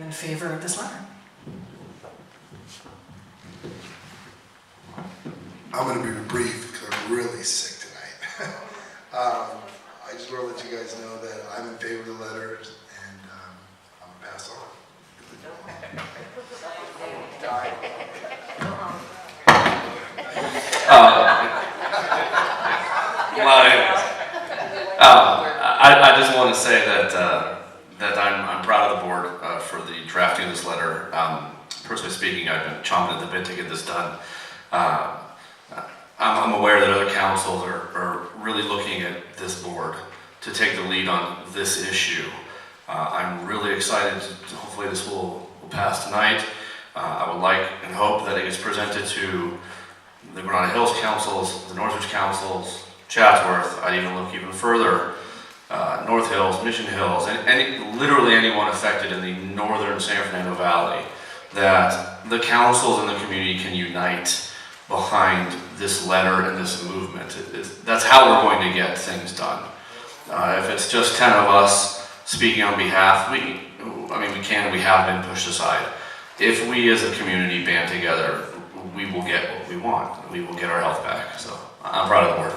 in favor of this letter? I'm going to be brief because I'm really sick tonight. I just want to let you guys know that I'm in favor of the letter, and I'm going to pass on. I just want to say that I'm proud of the board for the drafting of this letter. Personally speaking, I've been chomping at the bit to get this done. I'm aware that other councils are really looking at this board to take the lead on this issue. I'm really excited to hopefully this will pass tonight. I would like and hope that it gets presented to the Granada Hills councils, the Northridge councils, Chatsworth. I'd even look even further, North Hills, Mission Hills, and literally anyone affected in the northern San Fernando Valley, that the councils and the community can unite behind this letter and this movement. That's how we're going to get things done. If it's just 10 of us speaking on behalf, we have been pushed aside. If we as a community band together, we will get what we want. We will get our health back. So I'm proud of the board.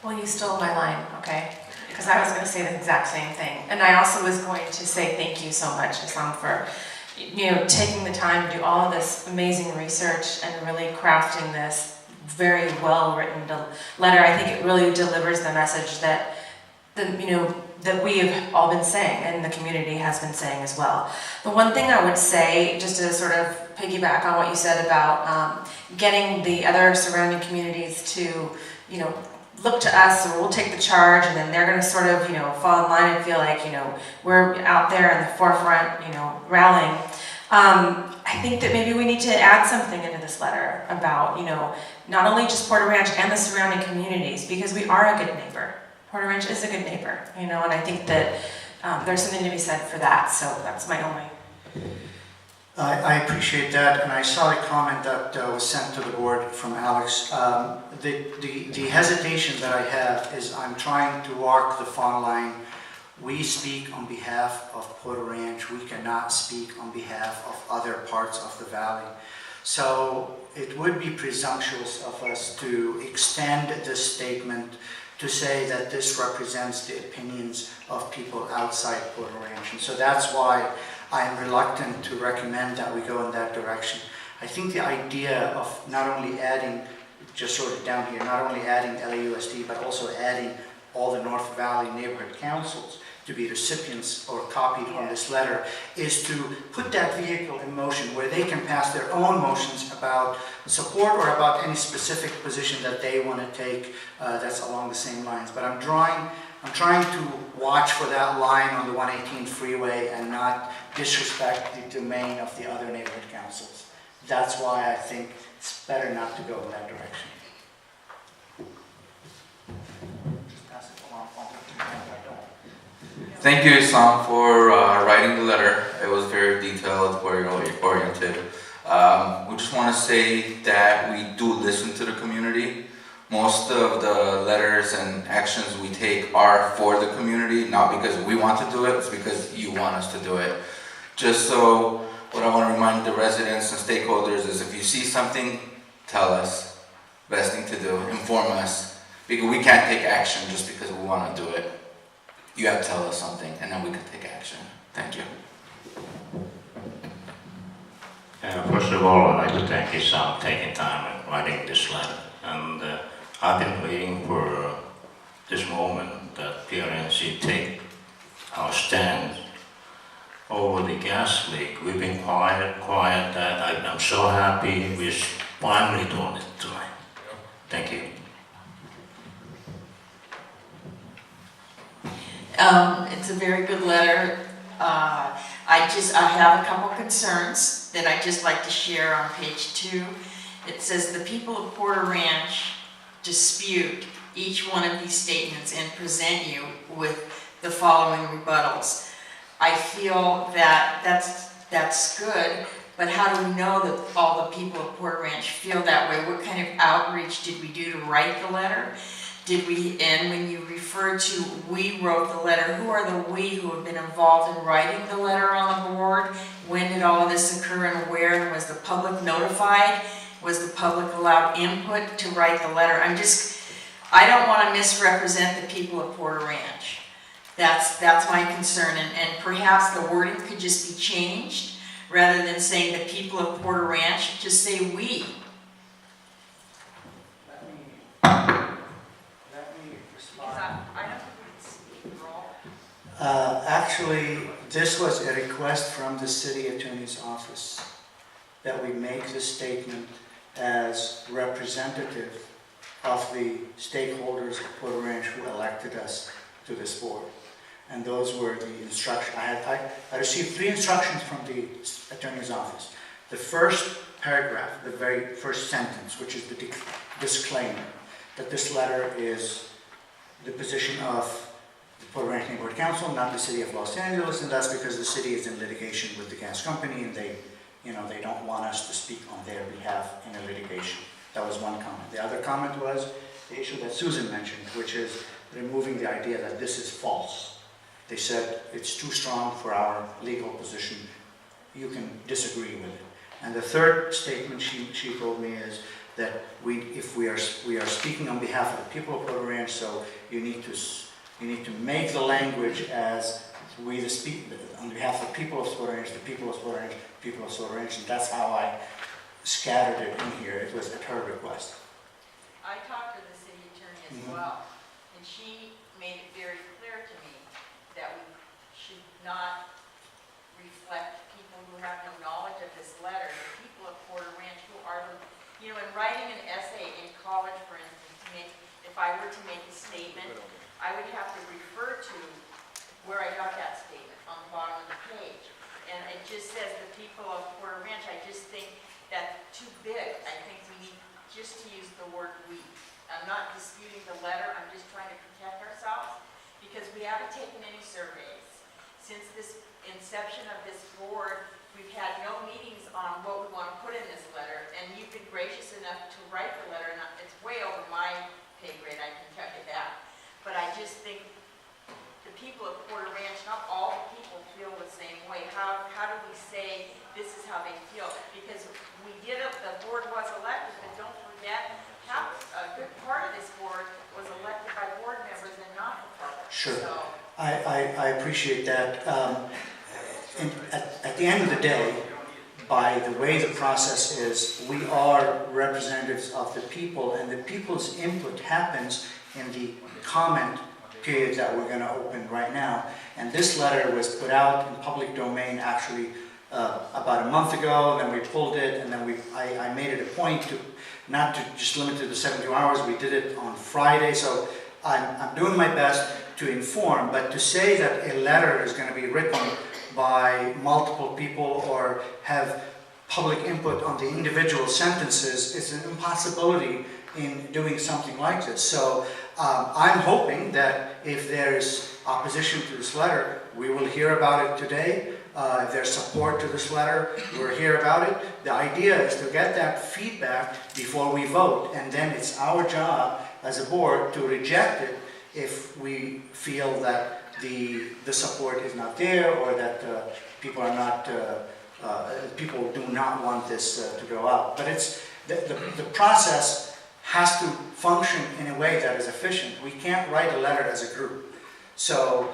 Well, you stole my line, okay? Because I was going to say the exact same thing. And I also was going to say thank you so much, Hassan, for taking the time to do all of this amazing research and really crafting this very well-written letter. I think it really delivers the message that that we have all been saying and the community has been saying as well. The one thing I would say, just to sort of piggyback on what you said about getting the other surrounding communities to, look to us, or we'll take the charge, and then they're going to sort of, fall in line and feel like, we're out there in the forefront, rallying. I think that maybe we need to add something into this letter about, not only just Porter Ranch and the surrounding communities, because we are a good neighbor. Porter Ranch is a good neighbor, and I think that there's something to be said for that. So that's my only. I appreciate that, and I saw a comment that was sent to the board from Alex. The hesitation that I have is I'm trying to walk the fine line. We speak on behalf of Porter Ranch. We cannot speak on behalf of other parts of the valley. So it would be presumptuous of us to extend this statement to say that this represents the opinions of people outside Porter Ranch. And so that's why I'm reluctant to recommend that we go in that direction. I think the idea of not only adding, just sort of down here, not only adding LAUSD, but also adding all the North Valley neighborhood councils to be recipients or copied on this letter, is to put that vehicle in motion where they can pass their own motions about support or about any specific position that they want to take that's along the same lines. But I'm trying to watch for that line on the 118 freeway and not disrespect the domain of the other neighborhood councils. That's why I think it's better not to go in that direction. Thank you, Isam, for writing the letter. It was very detailed, very oriented. We just want to say that we do listen to the community. Most of the letters and actions we take are for the community, not because we want to do it, it's because you want us to do it. Just so, what I want to remind the residents and stakeholders is if you see something, tell us. Best thing to do, inform us. Because we can't take action just because we want to do it. You have to tell us something, and then we can take action. Thank you. First of all, I'd like to thank Isam for taking time and writing this letter. And I've been waiting for this moment that PRNC take our stand over the gas leak. We've been quiet. I'm so happy we're finally doing it tonight. Thank you. It's a very good letter. I have a couple concerns that I'd just like to share on page 2. It says the people of Porter Ranch dispute each one of these statements and present you with the following rebuttals. I feel that that's good, but how do we know that all the people of Porter Ranch feel that way? What kind of outreach did we do to write the letter? And when you refer to we wrote the letter, who are the we who have been involved in writing the letter on the board? When did all of this occur and where? And was the public notified? Was the public allowed input to write the letter? I don't want to misrepresent the people of Porter Ranch. That's my concern, and perhaps the wording could just be changed. Rather than saying the people of Porter Ranch, just say we. Let me respond. I don't think we can speak for all. Actually, this was a request from the city attorney's office that we make this statement as representative of the stakeholders of Porter Ranch who elected us to this board. And those were the instructions. I received 3 instructions from the attorney's office. The first paragraph, the very first sentence, which is the disclaimer, that this letter is the position of the Porter Ranch Neighborhood Council, not the City of Los Angeles, and that's because the city is in litigation with the gas company, and they don't want us to speak on their behalf in a litigation. That was one comment. The other comment was the issue that Susan mentioned, which is removing the idea that this is false. They said it's too strong for our legal position. You can disagree with it. And the third statement she told me is that if we are speaking on behalf of the people of Porter Ranch, so you need to make the language as we speak on behalf of the people of Porter Ranch, the people of Porter Ranch, people of Porter Ranch, and that's how I scattered it in here. It was at her request. I talked to the city attorney as well, and she made it very clear to me that we should not reflect people who have no knowledge of this letter, the people of Porter Ranch who are, in writing an essay in college, for instance, if I were to make a statement, I would have to refer to where I got that statement on the bottom of the page. And it just says the people of Porter Ranch. I just think that's too big. I think we need just to use the word we. I'm not disputing the letter, I'm just trying to protect ourselves, because we haven't taken any surveys. Since this inception of this board, we've had no meetings on what we want to put in this letter, and you've been gracious enough to write the letter, and it's way over my pay grade, I can tell you that. But I just think the people of Porter Ranch, not all the people feel the same way. How do we say this is how they feel? Because the board was elected, but don't forget, a good part of this board was elected by board members and not the public. Sure. So, I appreciate that. At the end of the day, by the way the process is, we are representatives of the people, and the people's input happens in the comment period that we're going to open right now. And this letter was put out in public domain actually about a month ago, then we pulled it, and then I made it a point to not to just limit it to 72 hours. We did it on Friday, so I'm doing my best to inform, but to say that a letter is going to be written by multiple people or have public input on the individual sentences is an impossibility in doing something like this. So I'm hoping that if there's opposition to this letter, we will hear about it today. If there's support to this letter, we'll hear about it. The idea is to get that feedback before we vote, and then it's our job as a board to reject it if we feel that the support is not there, or that people are not people do not want this to go out. But it's the process has to function in a way that is efficient. We can't write a letter as a group. So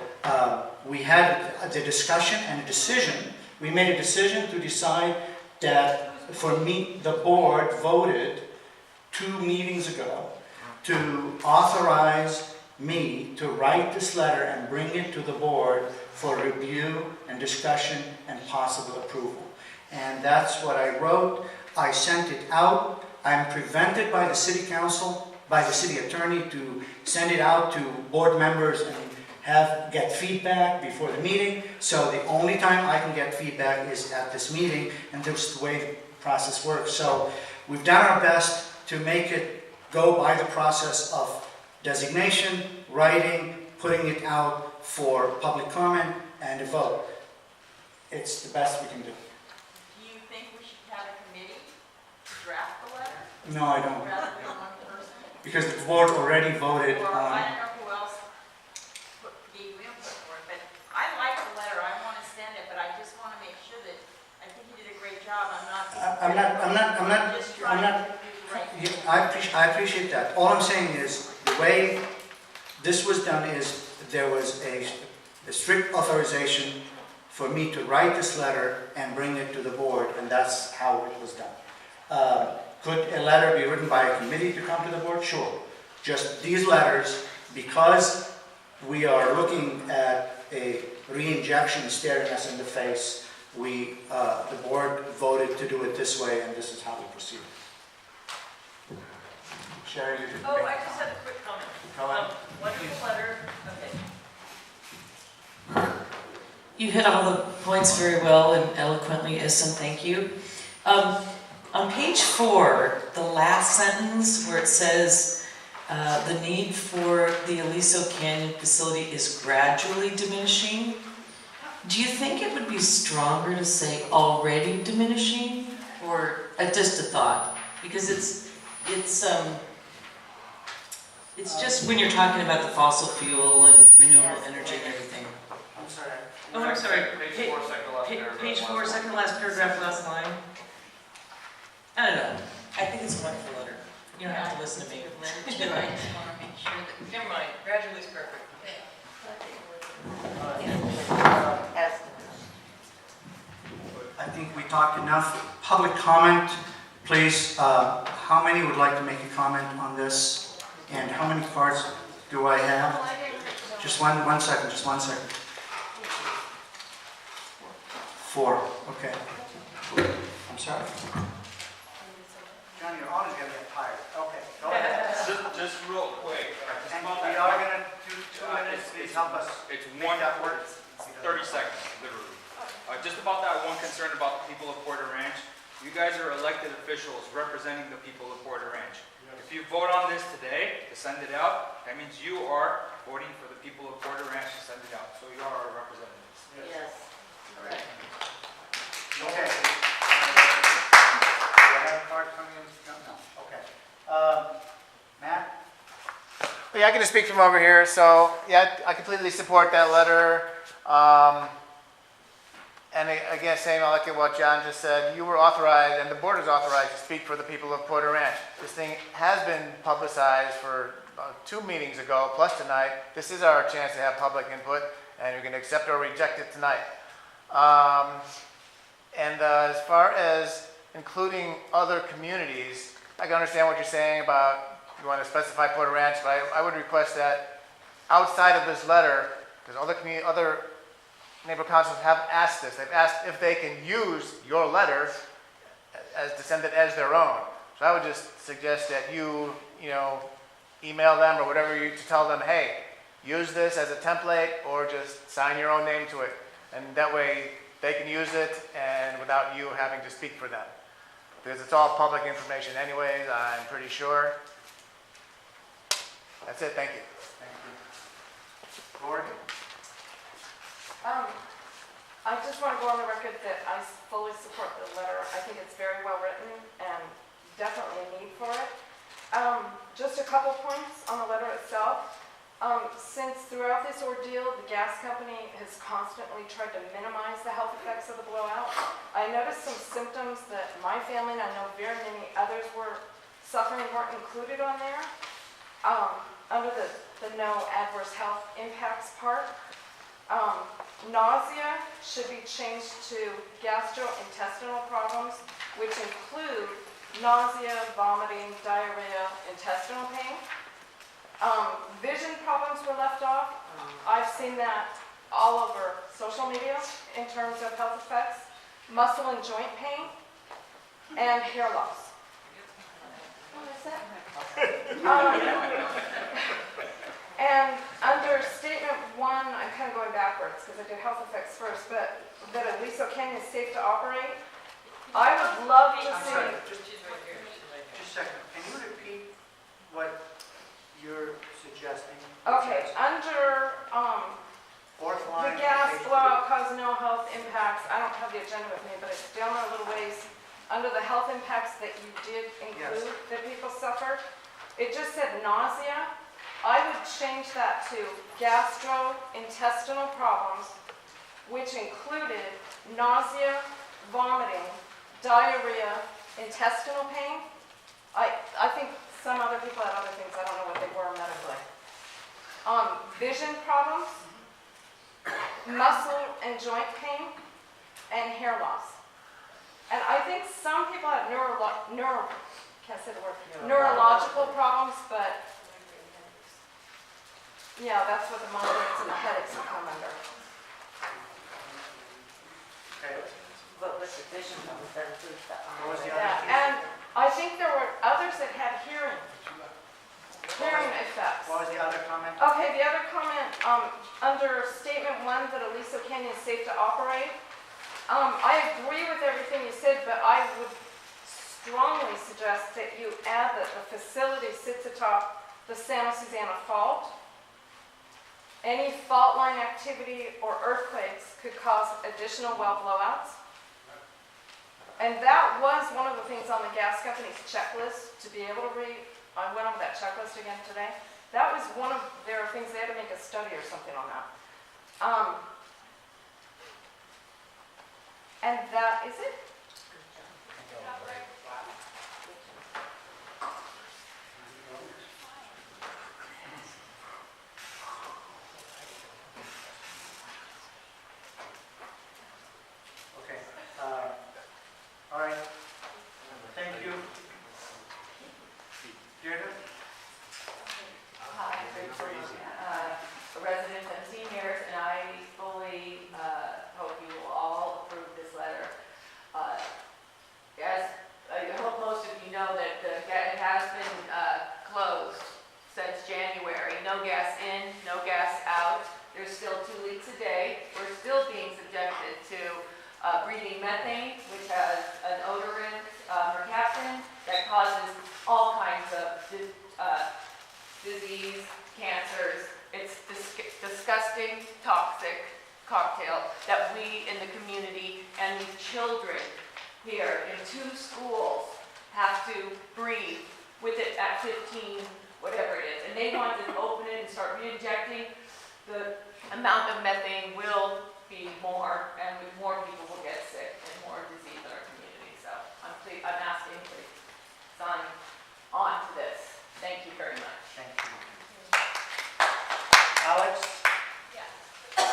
we had the discussion and a decision. We made a decision to decide that, for me, the board voted 2 meetings ago to authorize me to write this letter and bring it to the board for review and discussion and possible approval. And that's what I wrote. I sent it out. I'm prevented by the city council, by the city attorney, to send it out to board members and get feedback before the meeting. So the only time I can get feedback is at this meeting, and this is the way the process works. So we've done our best to make it go by the process of designation, writing, putting it out for public comment, and a vote. It's the best we can do. do you think we should have a committee to draft the letter? No, I don't. Rather than one person? because the board already voted Or I on. don't know who else gave me input for it, but I like the letter, I want to send it, but I just want to make sure that, I think you did a great job, I'm not. I'm Just trying not, to do the right thing. I appreciate that. All I'm saying is, the way this was done is, there was a strict authorization for me to write this letter and bring it to the board, and that's how it was done. Could a letter be written by a committee to come to the board? Sure. Just these letters, because we are looking at a re-injection staring us in the face, the board voted to do it this way, and this is how we proceed. Sherry, you should. Oh, I just had a quick comment. Go ahead. Wonderful letter, okay. You hit all the points very well and eloquently, Isam, thank you. On page 4, the last sentence where it says, the need for the Aliso Canyon facility is gradually diminishing. Do you think it would be stronger to say already diminishing, or just a thought? Because it's just when you're talking about the fossil fuel and renewable energy and everything. I'm sorry. Oh, I'm sorry. Page 4, second to last paragraph. Page 4, second to last paragraph, last line. I don't know. I think it's a wonderful letter. You don't have to listen to me. I just want to make sure that, Never mind, gradually is perfect. I think we talked enough. Public comment, please. How many would like to make a comment on this? And how many cards do I have? Just one second, just 1 second. 4, okay. I'm sorry. John, you're always going to get tired. Okay, go ahead. Just real quick. And we are going to do 2 minutes. Please help us. It's Make that work. 30 seconds, literally. Just about that one concern about the people of Porter Ranch. You guys are elected officials representing the people of Porter Ranch. If you vote on this today to send it out, that means you are voting for the people of Porter Ranch to send it out. So you are our representatives. yes, correct. Okay. Do I have a card coming in? No. Okay. Matt? Yeah, I can just speak from over here. So, yeah, I completely support that letter. And again, saying like what John just said, you were authorized and the board is authorized to speak for the people of Porter Ranch. This thing has been publicized for 2 meetings ago, plus tonight. This is our chance to have public input, and you're going to accept or reject it tonight. As far as including other communities, I can understand what you're saying about you want to specify Porter Ranch, but I would request that outside of this letter, because other neighborhood councils have asked this. They've asked if they can use your letter as to send it as their own. So I would just suggest that you email them or whatever to tell them, hey, use this as a template or just sign your own name to it. And that way they can use it and without you having to speak for them. Because it's all public information anyways, I'm pretty sure. That's it, thank you. Thank you. Lord? I just want to go on the record that I fully support the letter. I think it's very well written and definitely a need for it. Just a couple points on the letter itself. Since throughout this ordeal, the gas company has constantly tried to minimize the health effects of the blowout. I noticed some symptoms that my family, and I know very many others were suffering, weren't included on there. Under the no adverse health impacts part. Nausea should be changed to gastrointestinal problems, which include nausea, vomiting, diarrhea, intestinal pain. Vision problems were left off. I've seen that all over social media in terms of health effects. Muscle and joint pain, and hair loss. What is that? And under statement 1, I'm kind of going backwards because I did health effects first, but that Aliso Canyon is safe to operate. I would love to see. Sorry, just a second. Can you repeat what you're suggesting? Okay, under Fourth the line. gas page blowout caused no health impacts. I don't have the agenda with me, but it's down there a little ways. Under the health impacts that you did include that people suffered, it just said nausea. I would change that to gastrointestinal problems, which included nausea, vomiting, diarrhea, intestinal pain. I think some other people had other things, I don't know what they were medically. Vision problems, muscle and joint pain, and hair loss. And I think some people had neurological problems, but yeah, that's what the migraines and the headaches would come under. Okay. But with the vision problems, that includes that. What was the other Yeah, piece? and I think there were others that had hearing effects. What was the other comment? Okay, the other comment, under statement 1 that Aliso Canyon is safe to operate, I agree with everything you said, but I would strongly suggest that you add that the facility sits atop the Santa Susana Fault. Any fault line activity or earthquakes could cause additional well blowouts. And that was one of the things on the gas company's checklist to be able to read. I went over that checklist again today. That was one of their things, they had to make a study or something on that. And that is it. Okay. All right. Thank you. Deirdre? Hi, Rachel, a resident of seniors, and I fully hope you will all approve this letter. As I hope most of you know that it has been closed since January. No gas in, no gas out. There's still 2 leaks a day. We're still being subjected to breathing methane, which has an odorant mercaptan that causes all kinds of disease, cancers. It's disgusting, toxic cocktail that we in the community and these children here in 2 schools have to breathe with it at 15, whatever it is. And they want to open it and start re-injecting. The amount of methane will be more, and more people will get sick and more disease in our community. So I'm asking please sign on to this. Thank you very much. Thank you. Alex? Yeah. So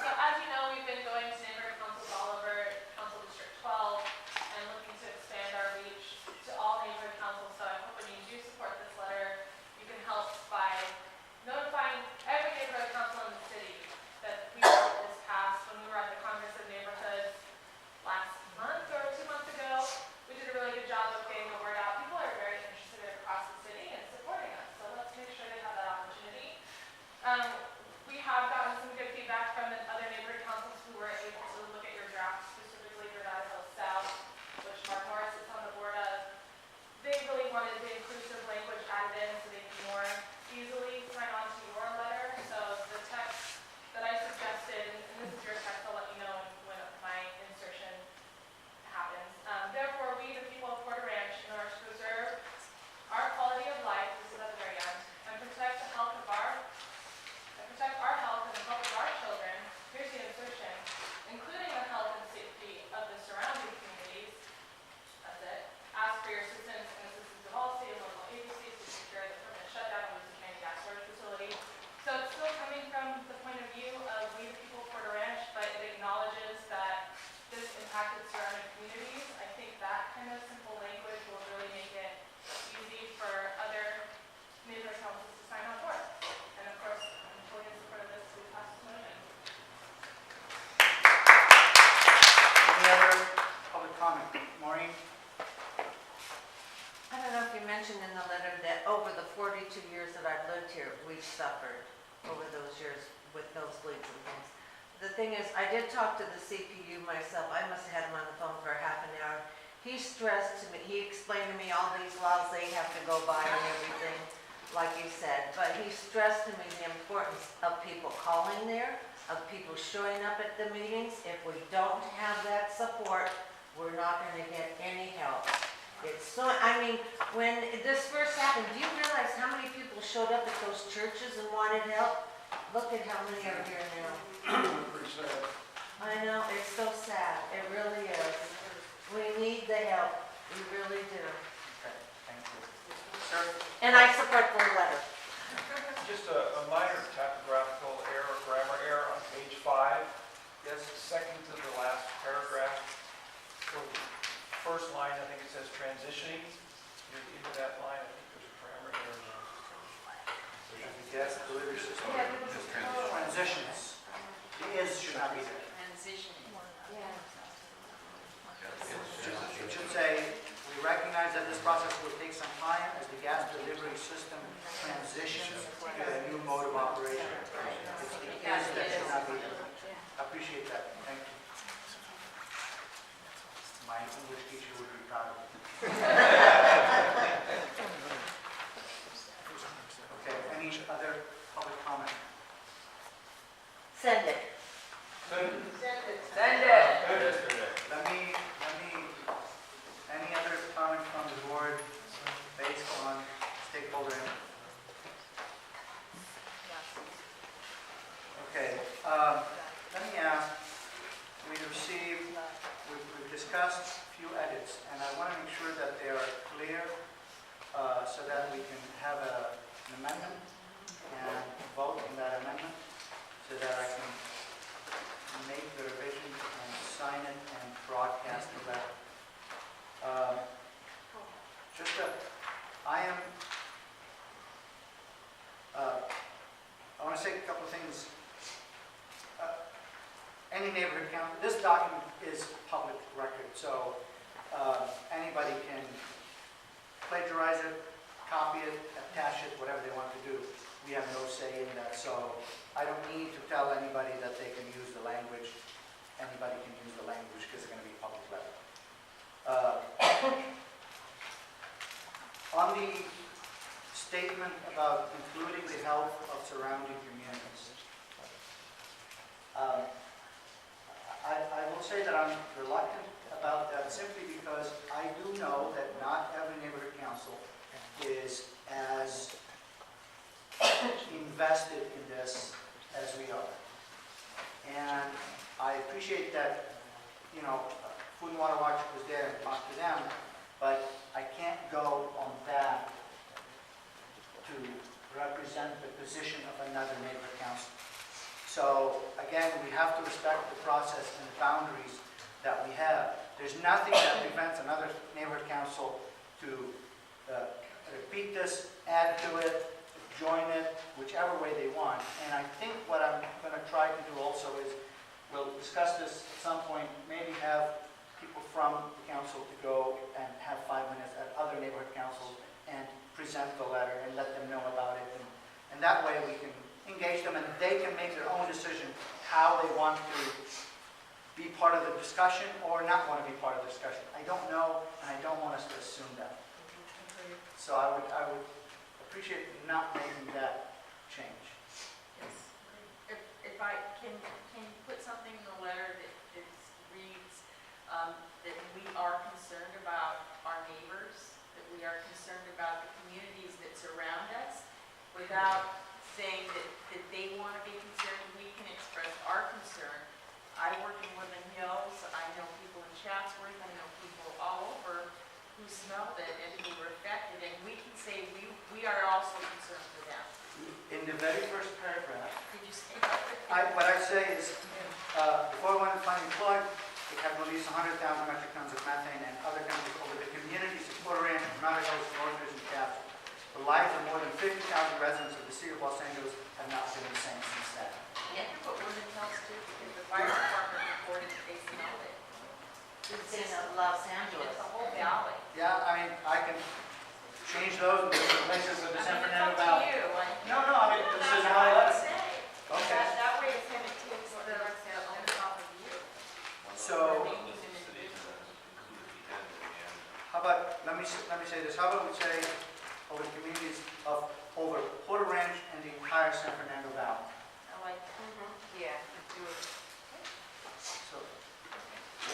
as you know, we've been going to neighborhood councils all over Council District 12 and looking to expand our reach to all neighborhood councils. So I hope when you do support this letter, you can help by notifying every neighborhood council in the city that we want this passed. When we were at the Congress of Neighborhoods last month or 2 months ago, we did a really good job of getting the word out. People are very interested across the city and supporting us, so let's make sure they have that opportunity. We have gotten some good feedback from the other neighborhood councils who were able to look at your draft, specifically for Aliso South, which Mark Morris is on the board of. They really wanted the inclusive language added in so they can more easily sign on to your letter. So the text that I suggested, and this is your text, I'll let you know when my insertion happens. Therefore, we, the people of Porter Ranch, in order to preserve our quality of life, this is at the very end, and protect the health of our health and the health of our children, here's the insertion, including the health and safety of the surrounding communities. That's it. Ask for your assistance and assistance of all state and local agencies to secure the permanent shutdown of the Canyon gas storage facility. So it's still coming from the point of view of we, the people of Porter Ranch, but it acknowledges that this impacted surrounding communities. I think that kind of simple language will really make it easy for other neighborhood councils to sign on board. And of course, I'm fully in support of this to pass this motion. Any other public comment? Maureen? I don't know if you mentioned in the letter that over the 42 years that I've lived here, we've suffered over those years with nosebleeds and things. The thing is, I did talk to the CPU myself. I must have had him on the phone for half an hour. He stressed to me, he explained to me all these laws they have to go by and everything, like you said. But he stressed to me the importance of people calling there, of people showing up at the meetings. If we don't have that support, we're not going to get any help. It's so, I mean, when this first happened, do you realize how many people showed up at those churches and wanted help? Look at how many are here now. Pretty sad. I know, it's so sad, it really is. We need the help, we really do. Okay, thank you. Sir? And I support the letter. Just a minor typographical error, grammar error on page 5. Yes? Second to the last paragraph. For the first line, I think it says transitioning. Near the end of that line, I think there's a grammar error. Gas delivery system. Transitions. The is should not be there. Transitioning. It should say, we recognize that this process will take some time as the gas delivery system transitions to a new mode of operation. It's the is that should not be there. I appreciate that. Thank you. My English teacher would be proud of me. Okay, any other public comment? Send it. Good. Send it. Let me, any other comment from the board based on stakeholder input? Okay, let me ask, we've discussed a few edits, and I want to make sure that they are clear so that we can have an amendment and vote on that amendment so that I can make the revision and sign it and broadcast the letter. I want to say a couple of things. Any neighborhood council, this document is public record, so anybody can plagiarize it, copy it, attach it, whatever they want to do. We have no say in that, so I don't need to tell anybody that they can use the language. Anybody can use the language because it's going to be a public record. On the statement about including the health of surrounding communities, I will say that I'm reluctant about that simply because I do know that not every neighborhood council is as invested in this as we are. And I appreciate that, you know, Food and Water Watch was there and talked to them, but I can't go on that to represent the position of another neighborhood council. So again, we have to respect the process and the boundaries that we have. There's nothing that prevents another neighborhood council to repeat this, add to it, join it, whichever way they want. And I think what I'm going to try to do also is, we'll discuss this at some point, maybe have people from the council to go and have 5 minutes at other neighborhood councils and present the letter and let them know about it. And that way we can engage them and they can make their own decision how they want to be part of the discussion or not want to be part of the discussion. I don't know, and I don't want us to assume that. So I would appreciate not making that change. Yes. If I can put something in the letter that reads that we are concerned about our neighbors, that we are concerned about the communities that surround us, without saying that they want to be concerned, we can express our concern. I work in Woodland Hills, I know people in Chatsworth, I know people all over who smelled it and who were affected, and we can say we are also concerned for them. In the very first paragraph, Did you say that? what I say is, before one funding plug, it had released 100,000 metric tons of methane and other chemicals over the communities of Puerto Ranch, Mount Hills, Northridge, and Chatsworth. The lives of more than 50,000 residents of the city of Los Angeles have not been the same since then. You have to put Woodland Hills too, because the fire department reported that they smelled it. It's in Los Angeles. It's the whole valley. Yeah, I mean, I can change those places of the San Fernando It's up to Valley. you. No, I mean, this is That's how what I I would say. Okay. That way it's going to take the on top of you. So, Or maybe even individually. how about, let me say this, how about we say over the communities of over Puerto Ranch and the entire San Fernando Valley. I like that. Yeah. Do it. So,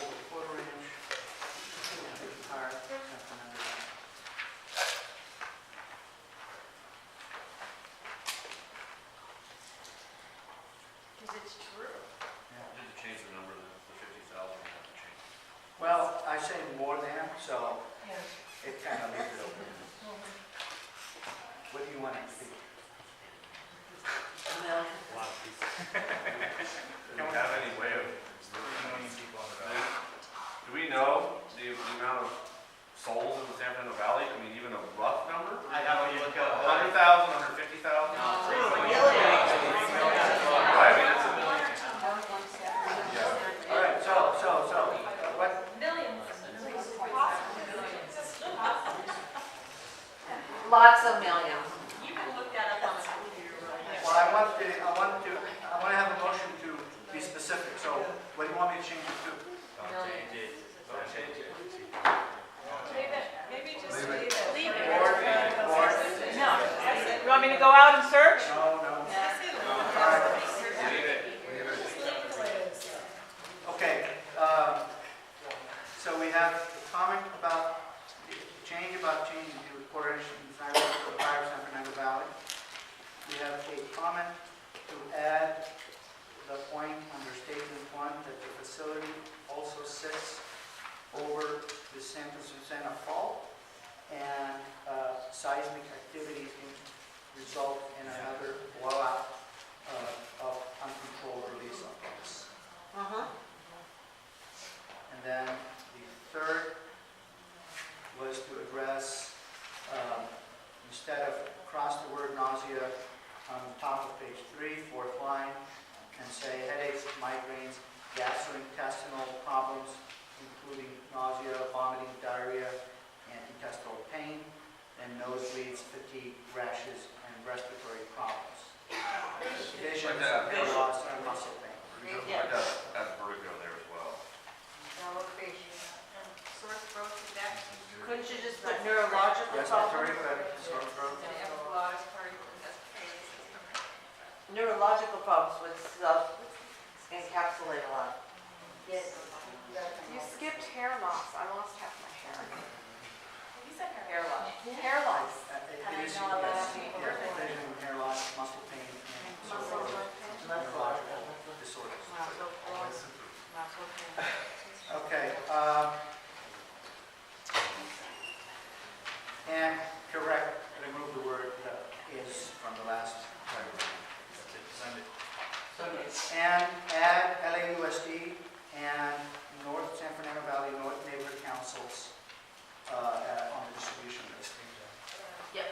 over Puerto Ranch and the entire San Fernando Valley. in more than, so it kind of leaves it open. What do you want it to be? Do we have any way of million people on the valley? Do we know the amount of souls in the San Fernando Valley? I mean, even a rough number? I know, you look at 100,000, 150,000? Right, I mean, it's a million. All right, so, what? Lots of millions. You can look that up on the computer right now. Well, I want to have a motion to be specific, so what do you want me to change it to? Don't change it. Don't change it. Leave it, maybe just leave Leave it. it. Leave it. Board. No, you want me to go out and search? No. Leave it. Okay, so we have the comment about, the change about changing to coordination design for the fire San Fernando Valley. We have a comment to add the point under statement 1 that the facility also sits over the San Susana Fault and seismic activity can result in another blowout of uncontrolled release of gas. And then the third was to address, instead of cross the word nausea on the top of page 3, fourth line, and say headaches, migraines, gastrointestinal problems, including nausea, vomiting, diarrhea, and intestinal pain, and nosebleeds, fatigue, rashes, and respiratory problems. Vision, hair loss, and muscle pain. I'd add vertigo there as well. Sore throat, neck, Couldn't you just put neurological Respiratory, problems? sore throat. Neurological problems would encapsulate a lot. Yes. You skipped hair loss. I lost half my hair. You said hair loss. Hair loss. It is, yes, vision, hair loss, muscle pain, and sore throat. Neurological disorders. Okay, and correct, remove the word is from the last paragraph. And add LAUSD and North San Fernando Valley North Neighborhood Councils on the distribution list. Yep.